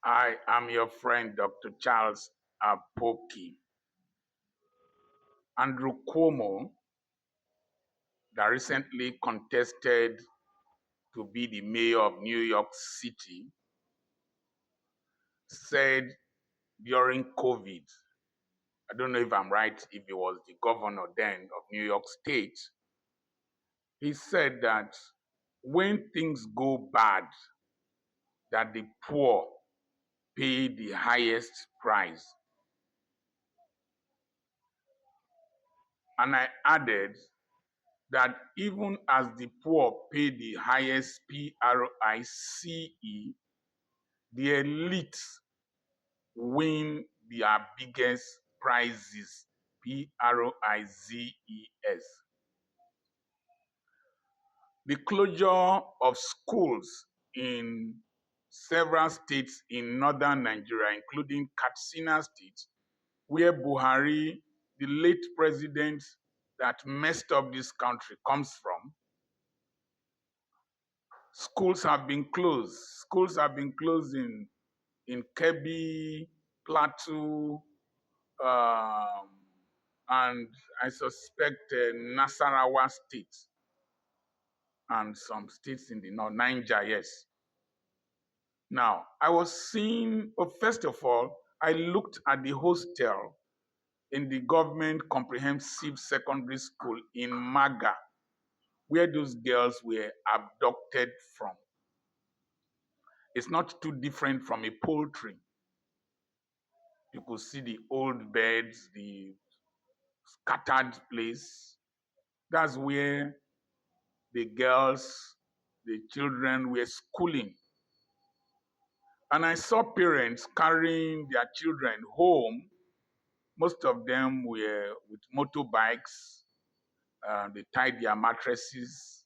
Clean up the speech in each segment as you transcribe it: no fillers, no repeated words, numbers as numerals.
I am your friend, Dr. Charles Apoki. Andrew Cuomo, that recently contested to be the mayor of New York City, said during COVID, I don't know if I'm right, if he was the governor then of New York State, he said that when things go bad, that the poor pay the highest price. And I added that even as the poor pay the highest price, the elites win their biggest prizes, prices. The closure of schools in several states in northern Nigeria, including Katsina State, where Buhari, the late president that messed up this country, comes from. Schools have been closed. Schools have been closed in Kebbi, Plateau, and I suspect Nasarawa State and some states in the north, Niger, yes. Now, I was seeing, first of all, I looked at the hostel in the government comprehensive secondary school in Maga, where those girls were abducted from. It's not too different from a poultry. You could see the old beds, the scattered place. That's where the girls, the children were schooling. And I saw parents carrying their children home. Most of them were with motorbikes. They tied their mattresses.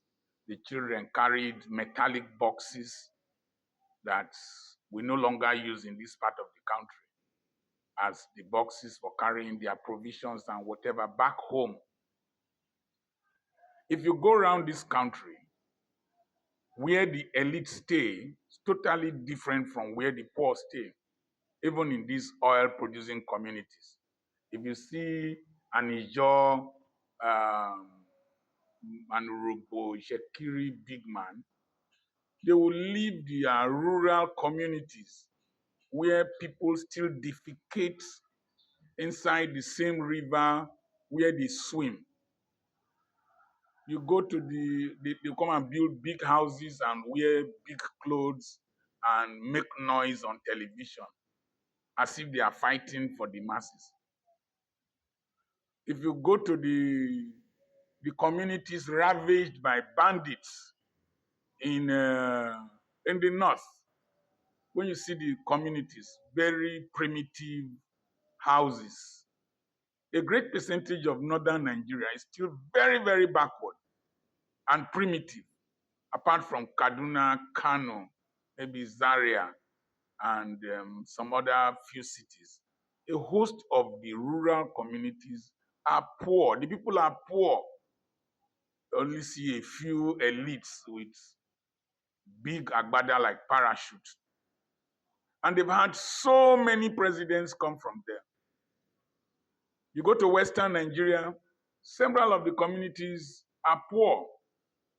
The children carried metallic boxes that we no longer use in this part of the country as the boxes for carrying their provisions and whatever back home. If you go around this country, where the elite stay is totally different from where the poor stay, even in these oil-producing communities. If you see an Ijaw, an Urhobo, Shekiri big man, they will leave their rural communities where people still defecate inside the same river where they swim. You go to they come and build big houses and wear big clothes and make noise on television as if they are fighting for the masses. If you go to the communities ravaged by bandits in the north, when you see the communities, very primitive houses, a great percentage of northern Nigeria is still very, very backward and primitive, apart from Kaduna, Kano, maybe Zaria, and some other few cities. A host of the rural communities are poor. The people are poor. You only see a few elites with big agbada like parachutes. And they've had so many presidents come from there. You go to Western Nigeria, several of the communities are poor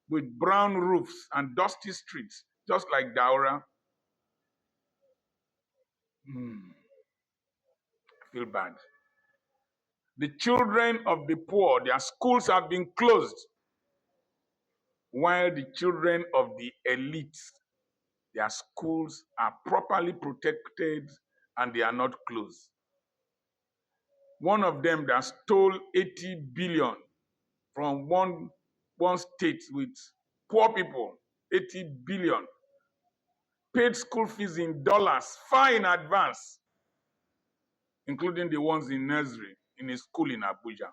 with brown roofs and dusty streets, just like Daura. I feel bad. The children of the poor, their schools have been closed, while the children of the elites, their schools are properly protected and they are not closed. One of them that stole 80 billion from one state with poor people, 80 billion, paid school fees in dollars far in advance, including the ones in nursery in a school in Abuja,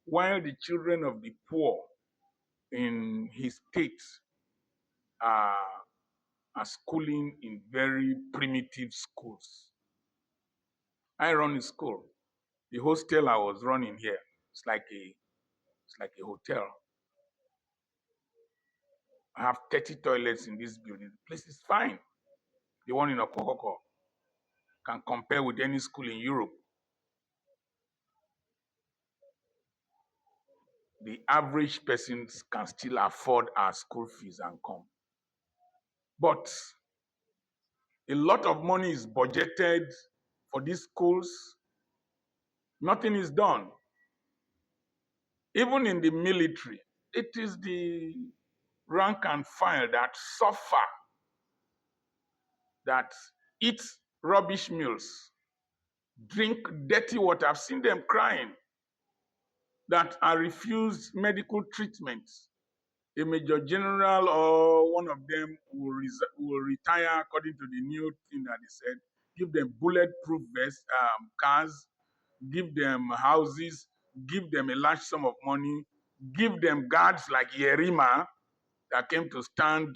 while the children of the poor in his state are schooling in very primitive schools. I run a school. The hostel I was running here, it's like a hotel. I have 30 toilets in this building. The place is fine. The one in Okokoko, can compare with any school in Europe. The average person can still afford our school fees and come. But a lot of money is budgeted for these schools. Nothing is done. Even in the military, it is the rank and file that suffer, that eat rubbish meals, drink dirty water. I've seen them crying, that are refused medical treatment. A major general or one of them will retire according to the new thing that they said. Give them bulletproof vests, cars, give them houses, give them a large sum of money, give them guards like Yerima that came to stand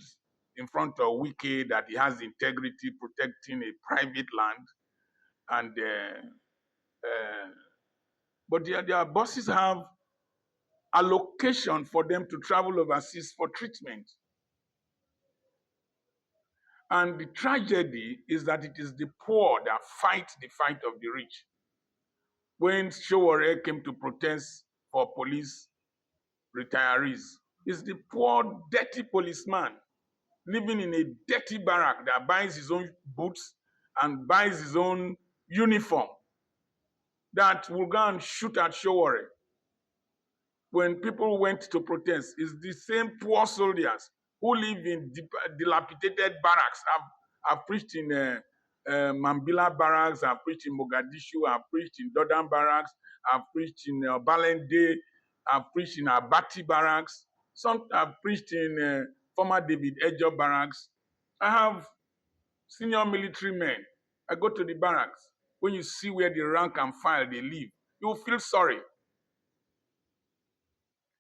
in front of Wike, that he has integrity, protecting a private land. And but their bosses have allocation for them to travel overseas for treatment. And the tragedy is that it is the poor that fight the fight of the rich. When Showore came to protest for police retirees, it's the poor, dirty policeman living in a dirty barrack that buys his own boots and buys his own uniform that will go and shoot at Showore. When people went to protest, it's the same poor soldiers who live in dilapidated barracks. I've preached in Mambila barracks, I've preached in Mogadishu, I've preached in Dodan barracks, I've preached in Balende, I've preached in Abati barracks, I've preached in former David Ejo barracks. I have senior military men. I go to the barracks. When you see where the rank and file they live, you will feel sorry.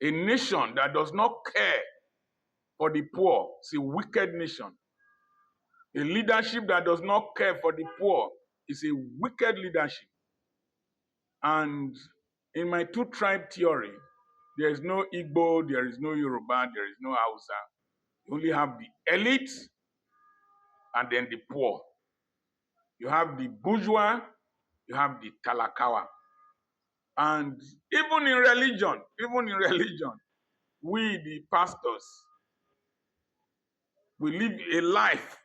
A nation that does not care for the poor is a wicked nation. A leadership that does not care for the poor is a wicked leadership. And in my two-tribe theory, there is no Igbo, there is no Yoruba, there is no Hausa. You only have the elite and then the poor. You have the bourgeois, you have the talakawa. And even in religion, we, the pastors, we live a life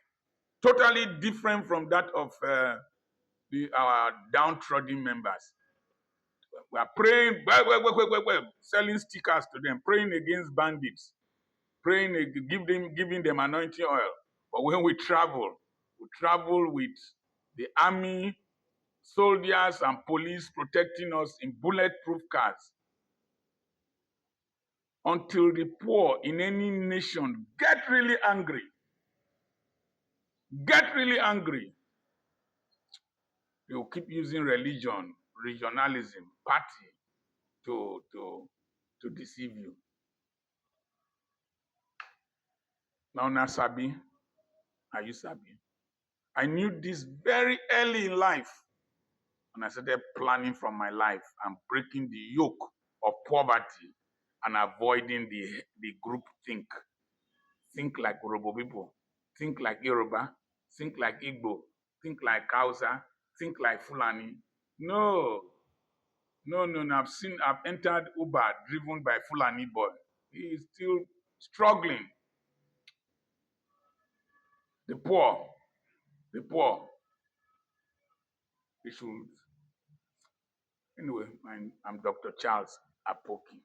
totally different from that of our downtrodden members. We are praying, selling stickers to them, praying against bandits, praying, giving them anointing oil. But when we travel with the army, soldiers, and police protecting us in bulletproof cars. Until the poor in any nation get really angry, they will keep using religion, regionalism, party to deceive you. Now, Nasabi, are you Sabi? I knew this very early in life when I started planning from my life and breaking the yoke of poverty and avoiding the group think. Think like Robo people, think like Yoruba, think like Igbo, think like Hausa, think like Fulani. No. I've entered Uber driven by Fulani boy. He is still struggling. The poor. They should. Anyway, I'm Dr. Charles Apoki.